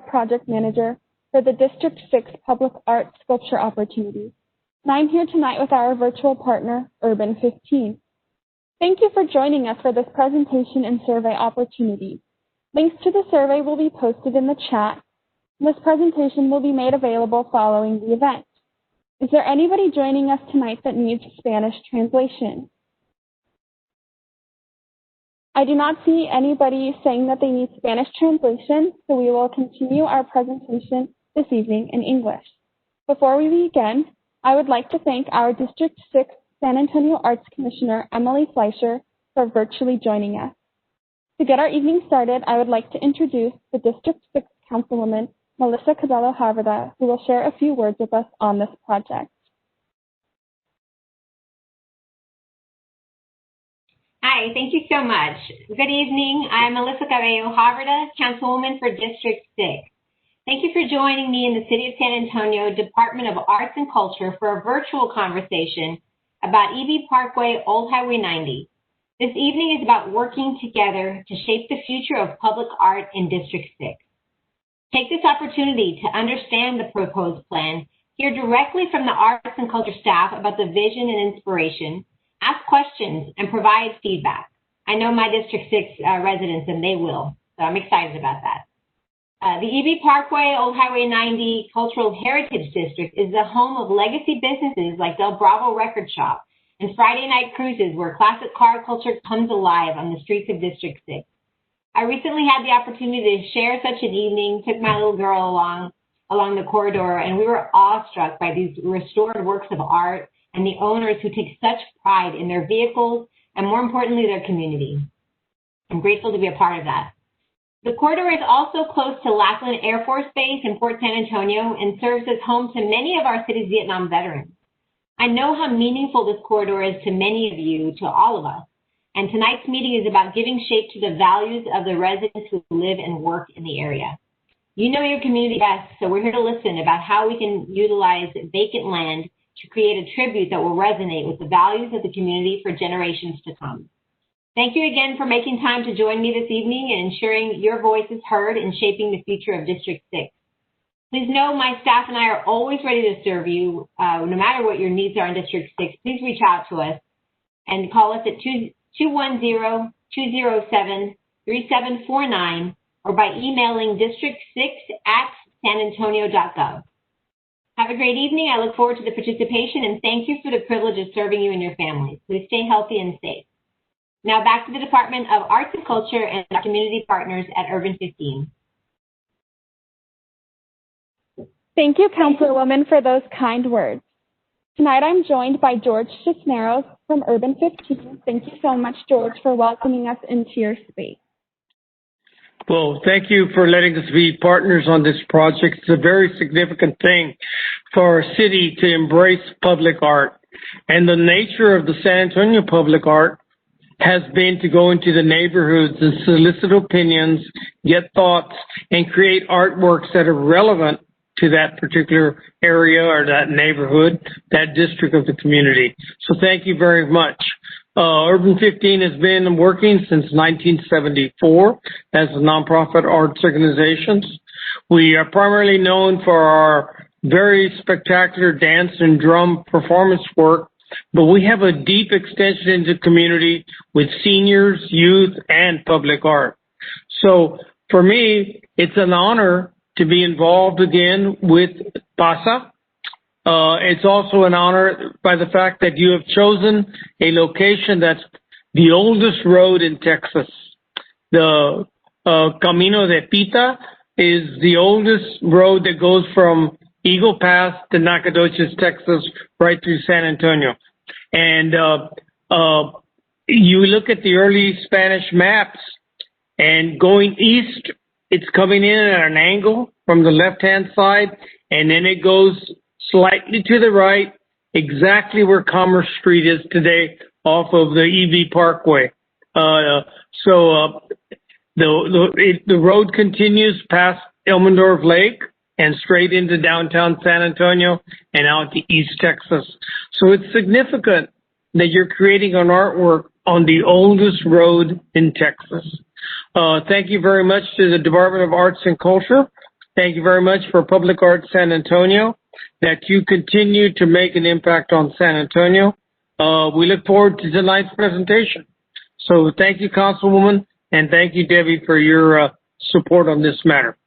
Project Manager for the District 6 Public Art Sculpture Opportunity. And I'm here tonight with our virtual partner, Urban 15. Thank you for joining us for this presentation and survey opportunity. Links to the survey will be posted in the chat. This presentation will be made available following the event. Is there anybody joining us tonight that needs Spanish translation? I do not see anybody saying that they need Spanish translation, so we will continue our presentation this evening in English. Before we begin, I would like to thank our District 6 San Antonio Arts Commissioner, Emily Fleischer, for virtually joining us. To get our evening started, I would like to introduce the District 6 Councilwoman, Melissa Cabello-Havrda, who will share a few words with us on this project. Hi, thank you so much. Good evening. I'm Melissa Cabello-Havrda, Councilwoman for District 6. Thank you for joining me in the City of San Antonio Department of Arts and Culture for a virtual conversation about EB Parkway, Old Highway 90. This evening is about working together to shape the future of public art in District 6. Take this opportunity to understand the proposed plan, hear directly from the arts and culture staff about the vision and inspiration, ask questions, and provide feedback. I know my District 6 residents, and they will, so I'm excited about that. The EB Parkway, Old Highway 90 Cultural Heritage District is the home of legacy businesses like Del Bravo Record Shop and Friday night cruises where classic car culture comes alive on the streets of District 6. I recently had the opportunity to share such an evening, took my little girl along the corridor, and we were awestruck by these restored works of art and the owners who take such pride in their vehicles and, more importantly, their community. I'm grateful to be a part of that. The corridor is also close to Lackland Air Force Base in Port San Antonio and serves as home to many of our city's Vietnam veterans. I know how meaningful this corridor is to many of you, to all of us. And tonight's meeting is about giving shape to the values of the residents who live and work in the area. You know your community best, so we're here to listen about how we can utilize vacant land to create a tribute that will resonate with the values of the community for generations to come. Thank you again for making time to join me this evening and ensuring your voice is heard in shaping the future of District 6. Please know my staff and I are always ready to serve you, no matter what your needs are in District 6. Please reach out to us and call us at 210-207-3749 or by emailing district6@sanantonio.gov. Have a great evening. I look forward to the participation and thank you for the privilege of serving you and your families. Please stay healthy and safe. Now back to the Department of Arts and Culture and our community partners at Urban 15. Thank you, Councilwoman, for those kind words. Tonight I'm joined by George Cisneros from Urban 15. Thank you so much, George, for welcoming us into your space. Well, thank you for letting us be partners on this project. It's a very significant thing for our city to embrace public art. And the nature of the San Antonio public art has been to go into the neighborhoods and solicit opinions, get thoughts, and create artworks that are relevant to that particular area or that neighborhood, that district of the community. So thank you very much. Urban 15 has been working since 1974 as a nonprofit arts organization. We are primarily known for our very spectacular dance and drum performance work, but we have a deep extension into the community with seniors, youth, and public art. So for me, it's an honor to be involved again with PASA. It's also an honor by the fact that you have chosen a location that's the oldest road in Texas. The Camino de Pita is the oldest road that goes from Eagle Pass to Nacogdoches, Texas, right through San Antonio. And you look at the early Spanish maps, and going east, it's coming in at an angle from the left-hand side, and then it goes slightly to the right, exactly where Commerce Street is today, off of the EB Parkway. The road continues past Elmendorf Lake and straight into downtown San Antonio and out to East Texas. So it's significant that you're creating an artwork on the oldest road in Texas. Thank you very much to the Department of Arts and Culture Thank you very much for Public Art San Antonio, that you continue to make an impact on San Antonio. We look forward to tonight's presentation. So thank you, Councilwoman, and thank you, Debbie, for your support on this matter.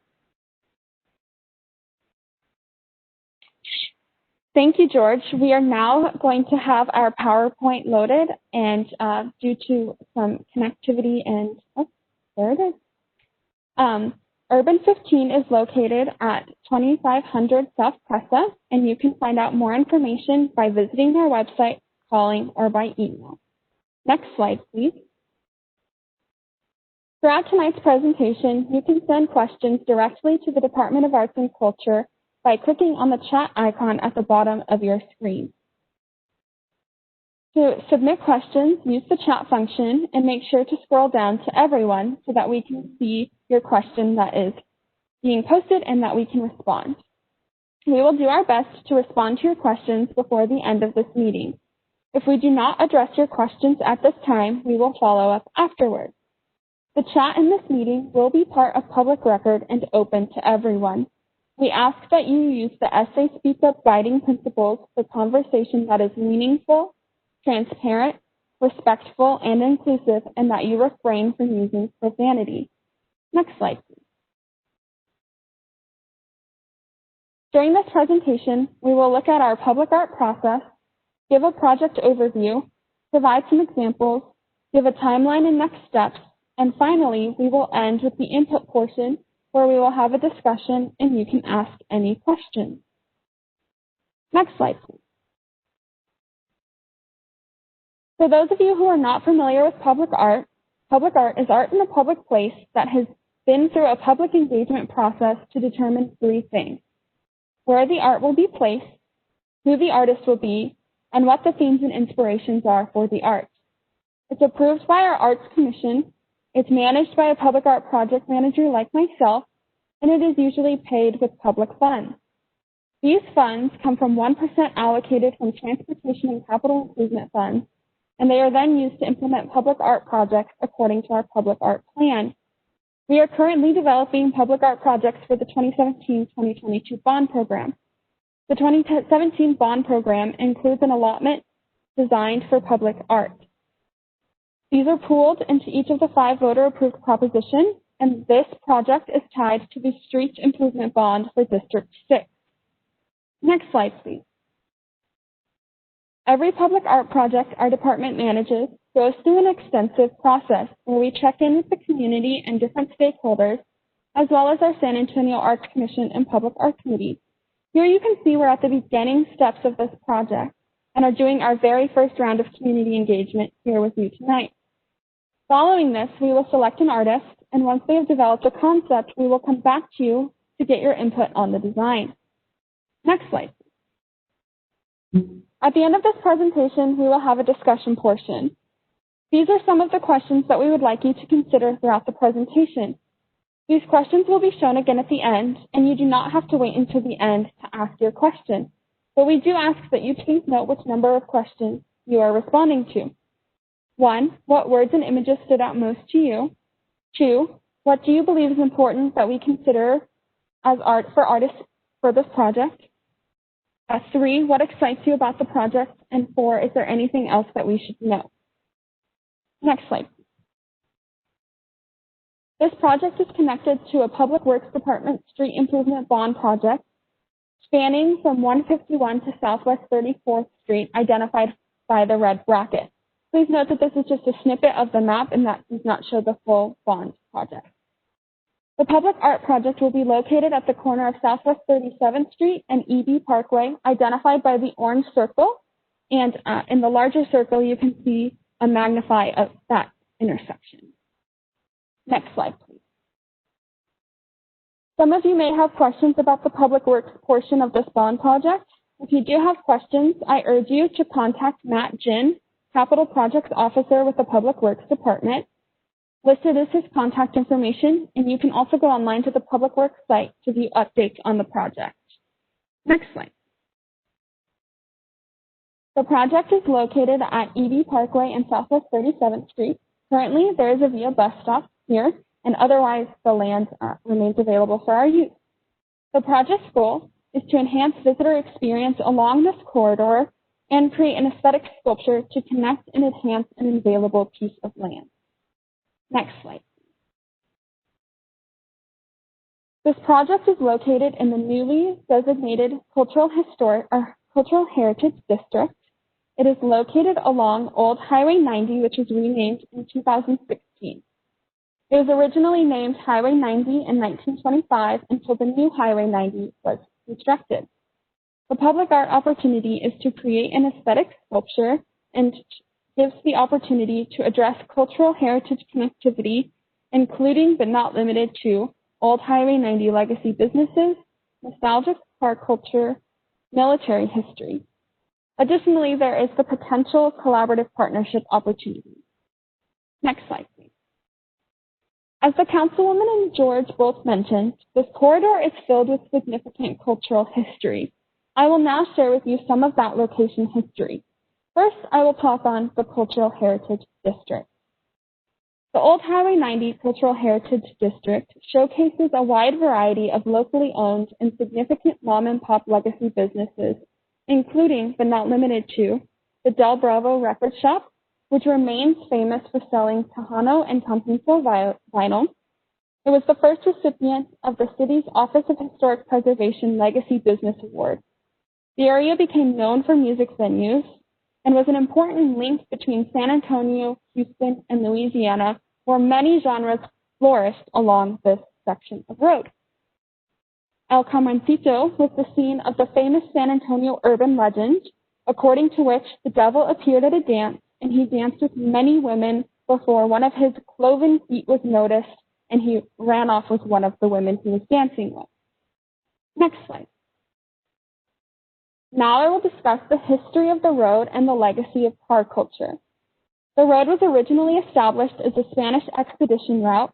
Thank you, George. We are now going to have our PowerPoint loaded, and due to some connectivity and, oh, there it is. Urban 15 is located at 2500 South Presa, and you can find out more information by visiting their website, calling, or by email. Next slide, please. Throughout tonight's presentation, you can send questions directly to the Department of Arts and Culture by clicking on the chat icon at the bottom of your screen. To submit questions, use the chat function and make sure to scroll down to everyone so that we can see your question that is being posted and that we can respond. We will do our best to respond to your questions before the end of this meeting. If we do not address your questions at this time, we will follow up afterwards. The chat in this meeting will be part of public record and open to everyone. We ask that you use the Essay Speak Up guiding principles for conversation that is meaningful, transparent, respectful, and inclusive, and that you refrain from using profanity. Next slide, please. During this presentation, we will look at our public art process, give a project overview, provide some examples, give a timeline and next steps, and finally, we will end with the input portion where we will have a discussion and you can ask any questions. Next slide, please. For those of you who are not familiar with public art is art in a public place that has been through a public engagement process to determine three things: where the art will be placed, who the artist will be, and what the themes and inspirations are for the art. It's approved by our Arts Commission, it's managed by a public art project manager like myself, and it is usually paid with public funds. These funds come from 1% allocated from transportation and capital improvement funds, and they are then used to implement public art projects according to our public art plan. We are currently developing public art projects for the 2017-2022 bond program. The 2017 bond program includes an allotment designed for public art. These are pooled into each of the 5 voter-approved propositions, and this project is tied to the street improvement bond for District 6. Next slide, please. Every public art project our department manages goes through an extensive process where we check in with the community and different stakeholders, as well as our San Antonio Arts Commission and Public Art Committee. Here you can see we're at the beginning steps of this project and are doing our very first round of community engagement here with you tonight. Following this, we will select an artist, and once they have developed a concept, we will come back to you to get your input on the design. Next slide. At the end of this presentation, we will have a discussion portion. These are some of the questions that we would like you to consider throughout the presentation. These questions will be shown again at the end, and you do not have to wait until the end to ask your question. But we do ask that you please note which number of questions you are responding to. 1, what words and images stood out most to you? 2, what do you believe is important that we consider as art for artists for this project? 3, what excites you about the project? And 4, is there anything else that we should know? Next slide. This project is connected to a Public Works Department street improvement bond project spanning from 151 to Southwest 34th Street, identified by the red bracket. Please note that this is just a snippet of the map and that does not show the full bond project. The public art project will be located at the corner of Southwest 37th Street and EB Parkway, identified by the orange circle. And in the larger circle, you can see a magnify of that intersection. Next slide, please. Some of you may have questions about the public works portion of this bond project. If you do have questions, I urge you to contact Matt Jin, Capital Projects Officer with the Public Works Department. Listed is his contact information, and you can also go online to the Public Works site to view updates on the project. Next slide. The project is located at EB Parkway and Southwest 37th Street. Currently, there is a VIA bus stop here, and otherwise the land remains available for our use. The project's goal is to enhance visitor experience along this corridor and create an aesthetic sculpture to connect and enhance an available piece of land. Next slide. This project is located in the newly designated Cultural Heritage District. It is located along Old Highway 90, which was renamed in 2016. It was originally named Highway 90 in 1925 until the new Highway 90 was constructed. The public art opportunity is to create an aesthetic sculpture and gives the opportunity to address cultural heritage connectivity, including but not limited to Old Highway 90 legacy businesses, nostalgic car culture, military history. Additionally, there is the potential collaborative partnership opportunity. Next slide, please. As the Councilwoman and George both mentioned, this corridor is filled with significant cultural history. I will now share with you some of that location history. First, I will talk on the Cultural Heritage District. The Old Highway 90 Cultural Heritage District showcases a wide variety of locally owned and significant mom-and-pop legacy businesses, including, but not limited to, the Del Bravo Record Shop, which remains famous for selling Tejano and Continental vinyl. It was the first recipient of the city's Office of Historic Preservation Legacy Business Award. The area became known for music venues and was an important link between San Antonio, Houston, and Louisiana, where many genres flourished along this section of road. El Camarcito was the scene of the famous San Antonio urban legend, according to which the devil appeared at a dance and he danced with many women before one of his cloven feet was noticed and he ran off with one of the women he was dancing with. Next slide. Now I will discuss the history of the road and the legacy of car culture. The road was originally established as a Spanish expedition route.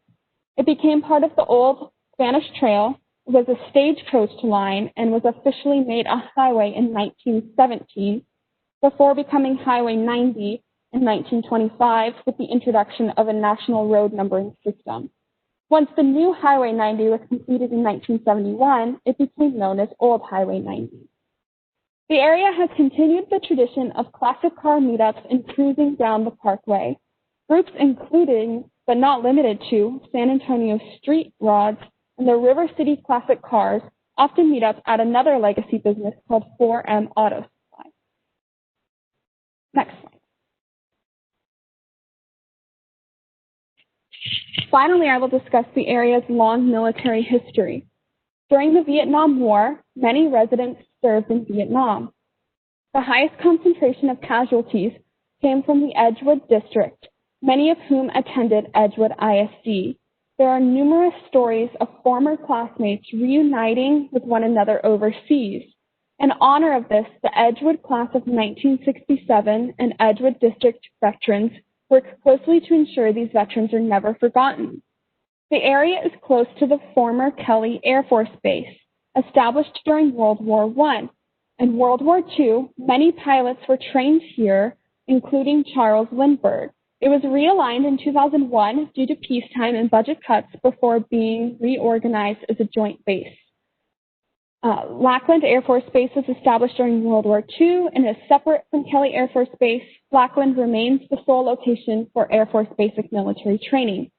It became part of the old Spanish Trail, was a stagecoach line, and was officially made a highway in 1917, before becoming Highway 90 in 1925 with the introduction of a national road numbering system. Once the new Highway 90 was completed in 1971, it became known as Old Highway 90. The area has continued the tradition of classic car meetups and cruising down the parkway. Groups including, but not limited to, San Antonio Street Rods and the River City Classic Cars often meet up at another legacy business called 4M Auto Supply. Next slide. Finally, I will discuss the area's long military history. During the Vietnam War, many residents served in Vietnam. The highest concentration of casualties came from the Edgewood district, many of whom attended Edgewood ISD. There are numerous stories of former classmates reuniting with one another overseas. In honor of this, the Edgewood class of 1967 and Edgewood district veterans work closely to ensure these veterans are never forgotten. The area is close to the former Kelly Air Force Base, established during World War I. In World War II, many pilots were trained here, including Charles Lindbergh. It was realigned in 2001 due to peacetime and budget cuts before being reorganized as a joint base. Lackland Air Force Base was established during World War II and is separate from Kelly Air Force Base. Lackland remains the sole location for Air Force basic military training.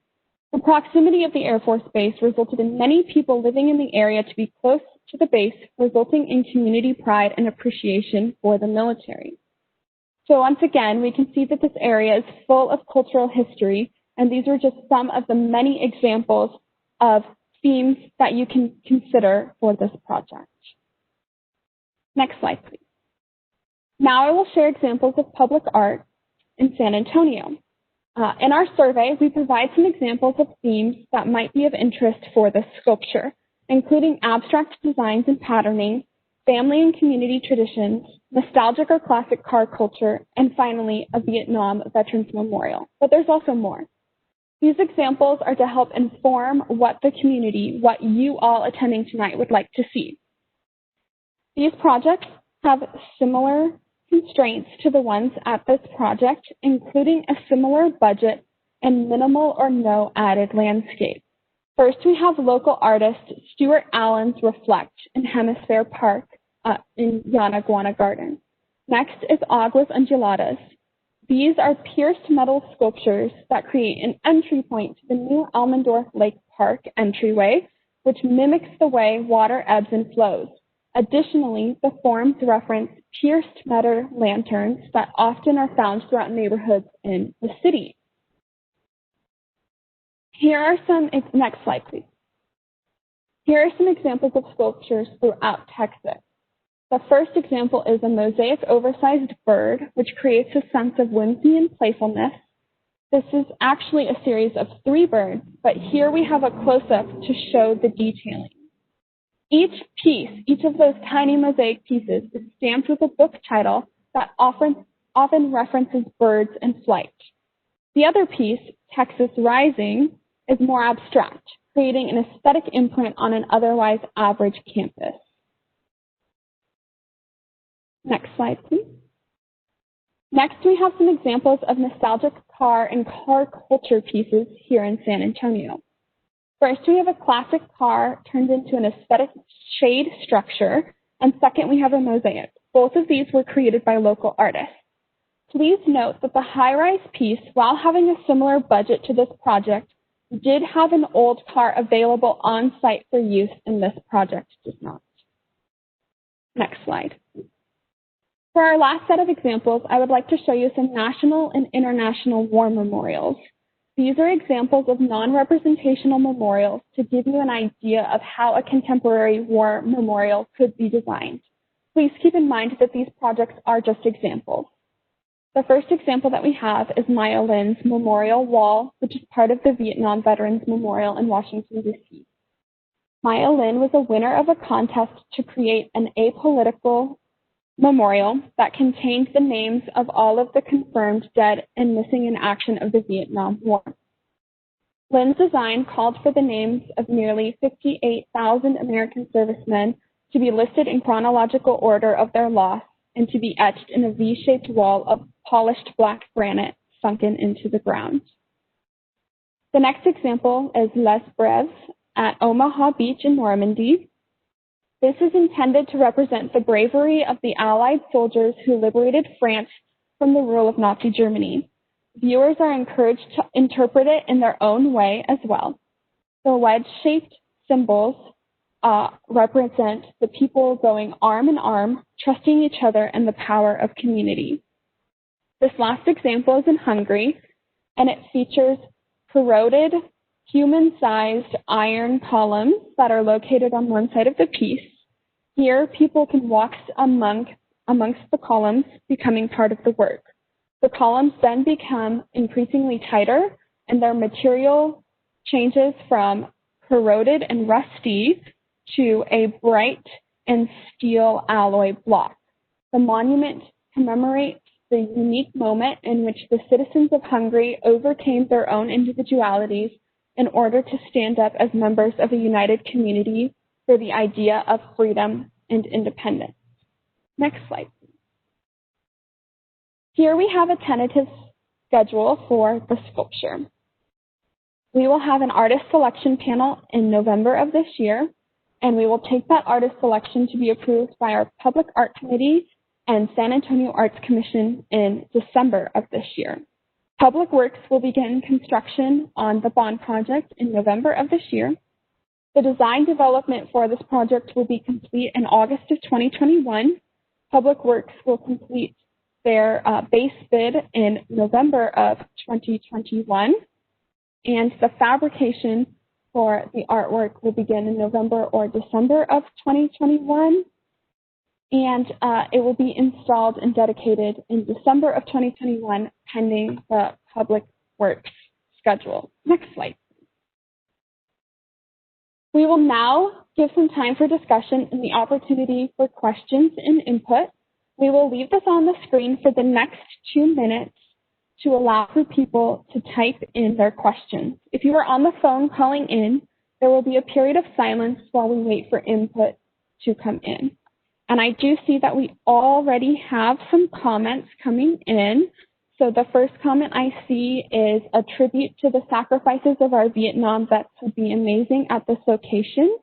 The proximity of the Air Force Base resulted in many people living in the area to be close to the base, resulting in community pride and appreciation for the military. So once again, we can see that this area is full of cultural history, and these are just some of the many examples of themes that you can consider for this project. Next slide, please. Now I will share examples of public art in San Antonio. In our survey, we provide some examples of themes that might be of interest for this sculpture, including abstract designs and patterning, family and community traditions, nostalgic or classic car culture, and finally, a Vietnam Veterans Memorial. But there's also more. These examples are to help inform what the community, what you all attending tonight would like to see. These projects have similar constraints to the ones at this project, including a similar budget and minimal or no added landscape. First, we have local artist Stuart Allen's Reflect in Hemisphere Park in Yanaguana Garden. Next is Aguas Unduladas. These are pierced metal sculptures that create an entry point to the new Almendorf Lake Park entryway, which mimics the way water ebbs and flows. Additionally, the forms reference pierced metal lanterns that often are found throughout neighborhoods in the city. Here are some, next slide please. Here are some examples of sculptures throughout Texas. The first example is a mosaic oversized bird, which creates a sense of whimsy and playfulness. This is actually a series of 3 birds, but here we have a close-up to show the detailing. Each piece, each of those tiny mosaic pieces, is stamped with a book title that often references birds in flight. The other piece, Texas Rising, is more abstract, creating an aesthetic imprint on an otherwise average campus. Next slide, please. Next, we have some examples of nostalgic car and car culture pieces here in San Antonio. First, we have a classic car turned into an aesthetic shade structure, and second, we have a mosaic. Both of these were created by local artists. Please note that the high-rise piece, while having a similar budget to this project, did have an old car available on site for use, and this project does not. Next slide. For our last set of examples, I would like to show you some national and international war memorials. These are examples of non-representational memorials to give you an idea of how a contemporary war memorial could be designed. Please keep in mind that these projects are just examples. The first example that we have is Maya Lin's Memorial Wall, which is part of the Vietnam Veterans Memorial in Washington, D.C. Maya Lin was a winner of a contest to create an apolitical memorial that contained the names of all of the confirmed dead and missing in action of the Vietnam War. Lin's design called for the names of nearly 58,000 American servicemen to be listed in chronological order of their loss and to be etched in a V-shaped wall of polished black granite sunken into the ground. The next example is Les Brèves at Omaha Beach in Normandy. This is intended to represent the bravery of the Allied soldiers who liberated France from the rule of Nazi Germany. Viewers are encouraged to interpret it in their own way as well. The wedge-shaped symbols represent the people going arm in arm, trusting each other and the power of community. This last example is in Hungary, and it features corroded, human-sized iron columns that are located on one side of the piece. Here, people can walk amongst the columns, becoming part of the work. The columns then become increasingly tighter, and their material changes from corroded and rusty to a bright and steel alloy block. The monument commemorates the unique moment in which the citizens of Hungary overcame their own individualities in order to stand up as members of a united community for the idea of freedom and independence. Next slide. Here we have a tentative schedule for the sculpture. We will have an artist selection panel in November of this year, and we will take that artist selection to be approved by our Public Art Committee and San Antonio Arts Commission in December of this year. Public Works will begin construction on the bond project in November of this year. The design development for this project will be complete in August of 2021. Public Works will complete their base bid in November of 2021, and the fabrication for the artwork will begin in November or December of 2021, and it will be installed and dedicated in December of 2021, pending the Public Works schedule. Next slide. We will now give some time for discussion and the opportunity for questions and input. We will leave this on the screen for the next 2 minutes to allow for people to type in their questions. If you are on the phone calling in, there will be a period of silence while we wait for input to come in. And I do see that we already have some comments coming in. So the first comment I see is a tribute to the sacrifices of our Vietnam vets would be amazing at this location.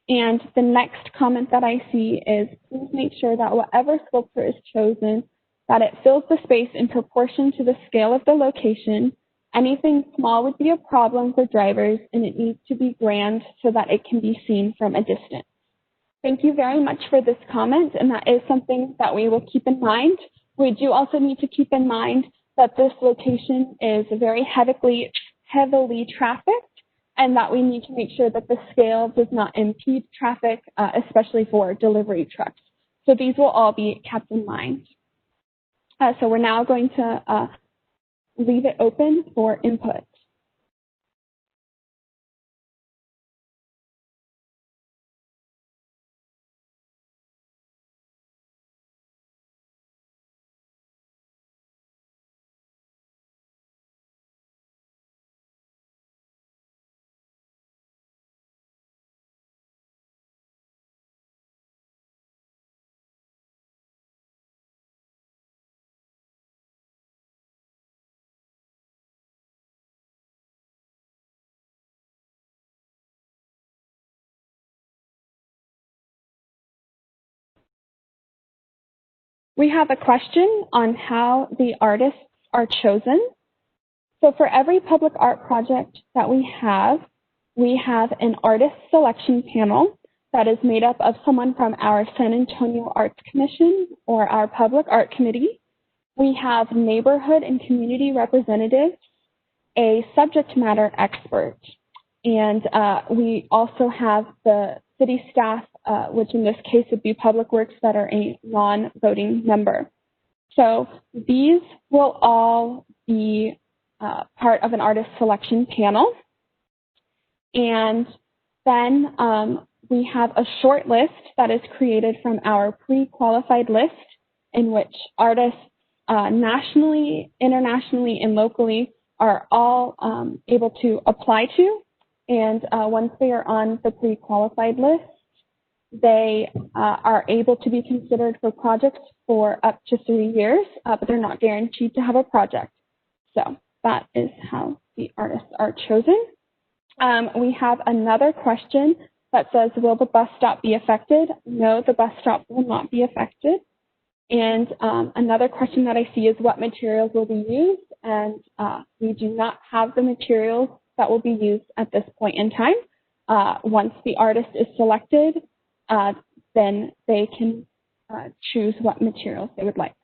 And the next comment that I see is, please make sure that whatever sculpture is chosen, that it fills the space in proportion to the scale of the location. Anything small would be a problem for drivers, and it needs to be grand so that it can be seen from a distance. Thank you very much for this comment, and that is something that we will keep in mind. We do also need to keep in mind that this location is very heavily trafficked, and that we need to make sure that the scale does not impede traffic, especially for delivery trucks. So these will all be kept in mind. So we're now going to leave it open for input. We have a question on how the artists are chosen. So for every public art project that we have an artist selection panel that is made up of someone from our San Antonio Arts Commission or our Public Art Committee. We have neighborhood and community representatives, a subject matter expert, and we also have the city staff, which in this case would be Public Works, that are a non-voting member. So these will all be part of an artist selection panel. And then we have a short list that is created from our pre-qualified list, in which artists nationally, internationally, and locally are all able to apply to. And once they are on the pre-qualified list, they are able to be considered for projects for up to 3 years, but they're not guaranteed to have a project. So that is how the artists are chosen. We have another question that says, will the bus stop be affected? No, the bus stop will not be affected. And another question that I see is, what materials will be used? And we do not have the materials that will be used at this point in time. Once the artist is selected, then they can choose what materials they would like.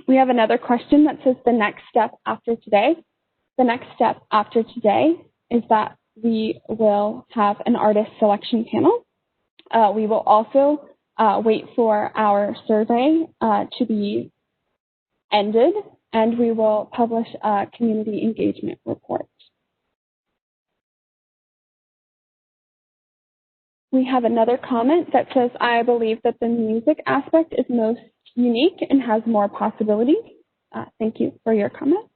We have another question that says, the next step after today. The next step after today is that we will have an artist selection panel. We will also wait for our survey to be ended, and we will publish a community engagement report. We have another comment that says, I believe that the music aspect is most unique and has more possibilities. Thank you for your comment.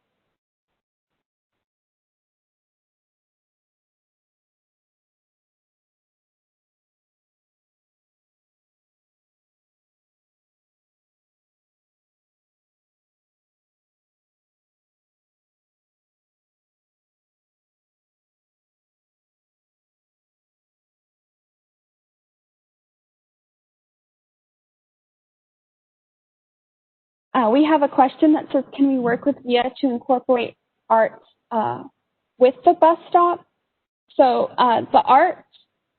We have a question that says, can we work with VIA to incorporate art with the bus stop? So the art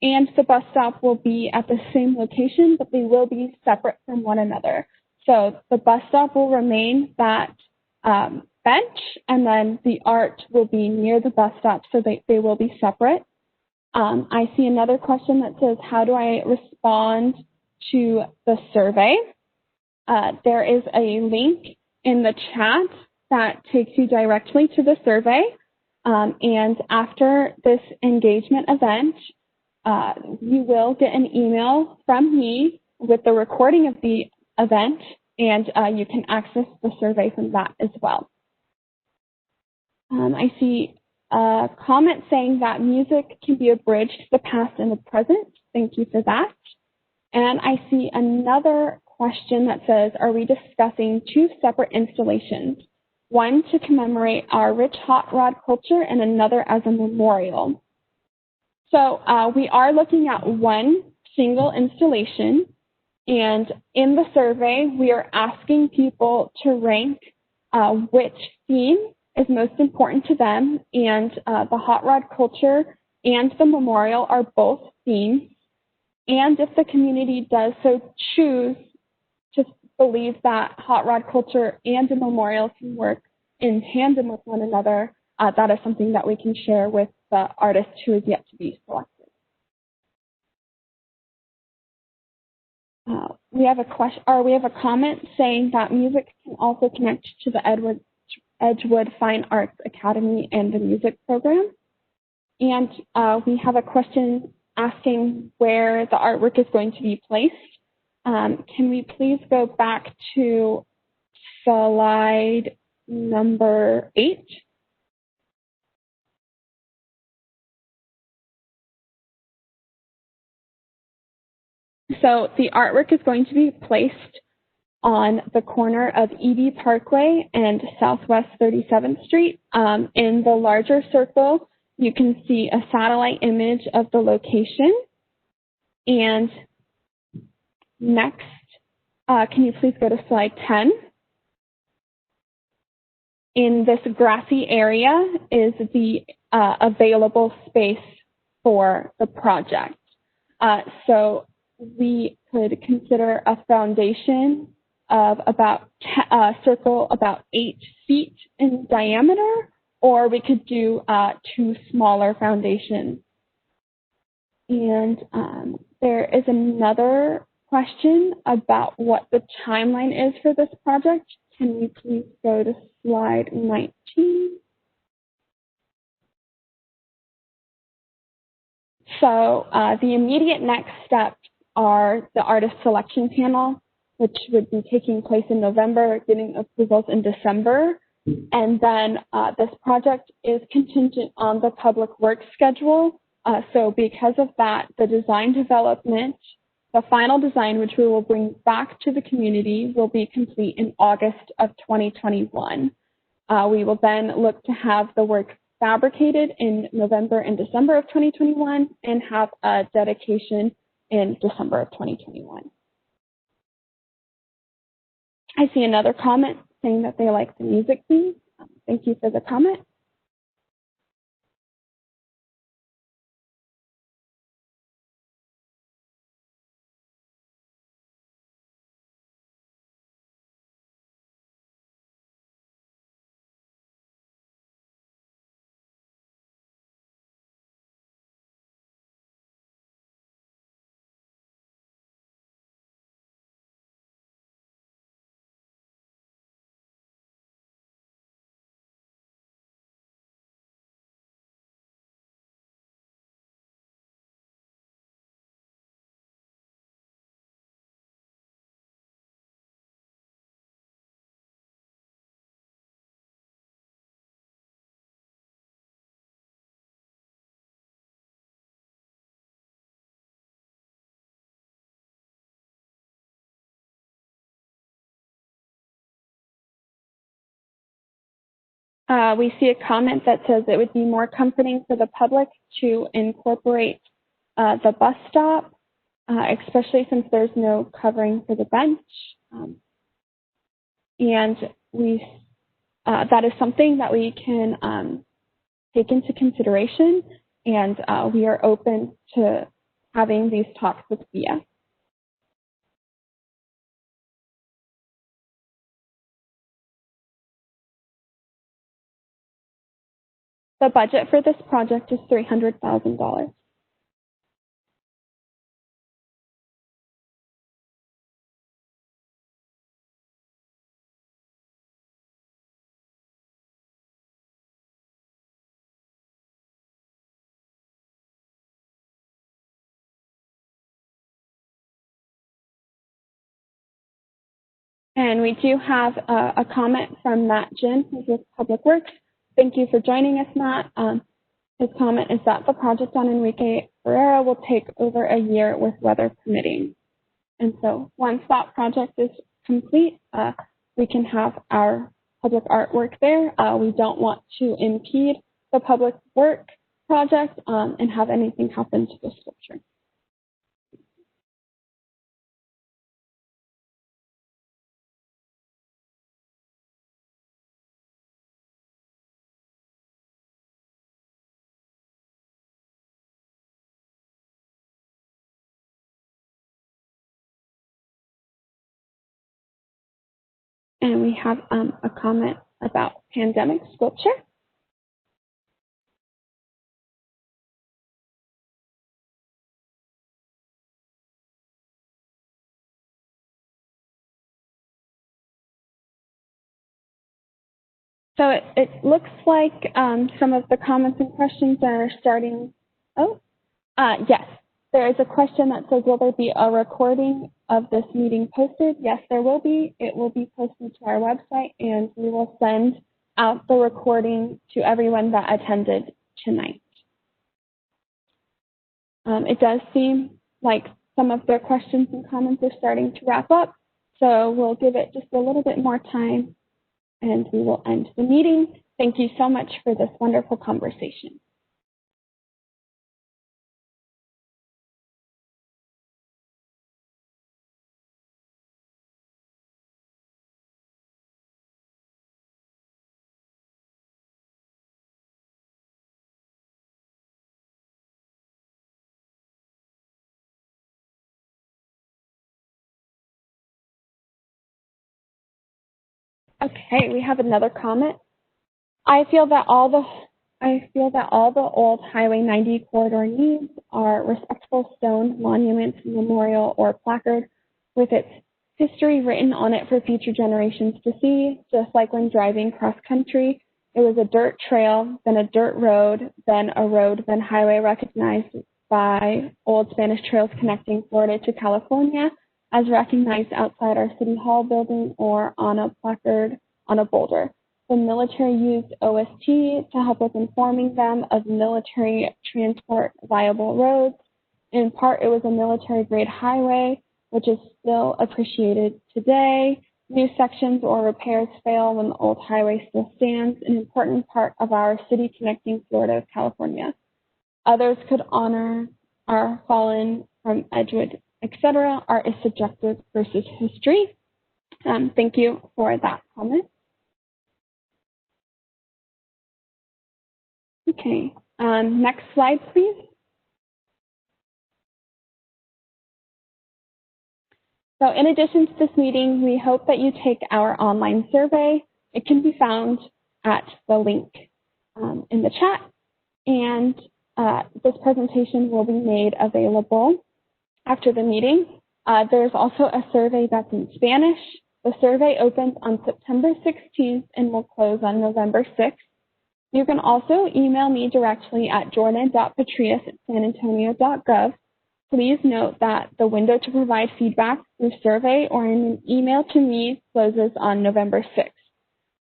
and the bus stop will be at the same location, but they will be separate from one another. So the bus stop will remain that bench, and then the art will be near the bus stop, so they will be separate. I see another question that says, how do I respond to the survey? There is a link in the chat that takes you directly to the survey. And after this engagement event, you will get an email from me with the recording of the event, and you can access the survey from that as well. I see a comment saying that music can be a bridge to the past and the present. Thank you for that. And I see another question that says, are we discussing two separate installations? One to commemorate our rich hot rod culture and another as a memorial. So we are looking at one single installation, and in the survey, we are asking people to rank which theme is most important to them, and the hot rod culture and the memorial are both themes. And if the community does so choose to believe that hot rod culture and a memorial can work in tandem with one another, that is something that we can share with the artist who is yet to be selected. We have a comment saying that music can also connect to the Edgewood Fine Arts Academy and the music program. And we have a question asking where the artwork is going to be placed. Can we please go back to slide number 8? So the artwork is going to be placed on the corner of Enrique Parkway and Southwest 37th Street. In the larger circle, you can see a satellite image of the location. And next, can you please go to slide 10? In this grassy area is the available space for the project. So we could consider a foundation of about a circle about 8 feet in diameter, or we could do 2 smaller foundations. And there is another question about what the timeline is for this project. Can we please go to slide 19? So the immediate next steps are the artist selection panel, which would be taking place in November, getting approvals in December. And then this project is contingent on the public works schedule. So because of that, the design development, the final design, which we will bring back to the community, will be complete in August of 2021. We will then look to have the work fabricated in November and December of 2021 and have a dedication in December of 2021. I see another comment saying that they like the music theme. Thank you for the comment. We see a comment that says it would be more comforting for the public to incorporate the bus stop, especially since there's no covering for the bench. And that is something that we can take into consideration, and we are open to having these talks with VIA. The budget for this project is $300,000. And we do have a comment from Matt Jin, who's with Public Works. Thank you for joining us, Matt. His comment is that the project on Enrique Barrera will take over a year with weather permitting. And so once that project is complete, we can have our public artwork there. We don't want to impede the public work project and have anything happen to the sculpture. And we have a comment about pandemic sculpture. So it looks like some of the comments and questions are starting. Yes, there is a question that says, will there be a recording of this meeting posted? Yes, there will be. It will be posted to our website, and we will send out the recording to everyone that attended tonight. It does seem like some of their questions and comments are starting to wrap up, so we'll give it just a little bit more time, and we will end the meeting. Thank you so much for this wonderful conversation. Okay, we have another comment. I feel that all the old Highway 90 corridor needs are respectful stone monument, memorial, or placard with its history written on it for future generations to see, just like when driving cross country. It was a dirt trail, then a dirt road, then a road, then highway recognized by old Spanish trails connecting Florida to California, as recognized outside our City Hall building or on a placard on a boulder. The military used OST to help with informing them of military transport viable roads. In part, it was a military-grade highway, which is still appreciated today. New sections or repairs fail when the old highway still stands, an important part of our city connecting Florida with California. Others could honor our fallen from Edgewood, etc. Art is subjective versus history. Thank you for that comment. Okay, next slide, please. So in addition to this meeting, we hope that you take our online survey. It can be found at the link in the chat, and this presentation will be made available after the meeting. There's also a survey that's in Spanish. The survey opens on September 16th and will close on November 6th. You can also email me directly at jordan.patrias@sanantonio.gov. Please note that the window to provide feedback through survey or in an email to me closes on November 6th.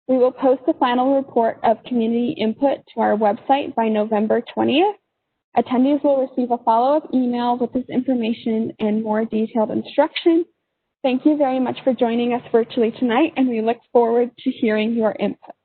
We will post the final report of community input to our website by November 20th. Attendees will receive a follow-up email with this information and more detailed instruction. Thank you very much for joining us virtually tonight, and we look forward to hearing your input.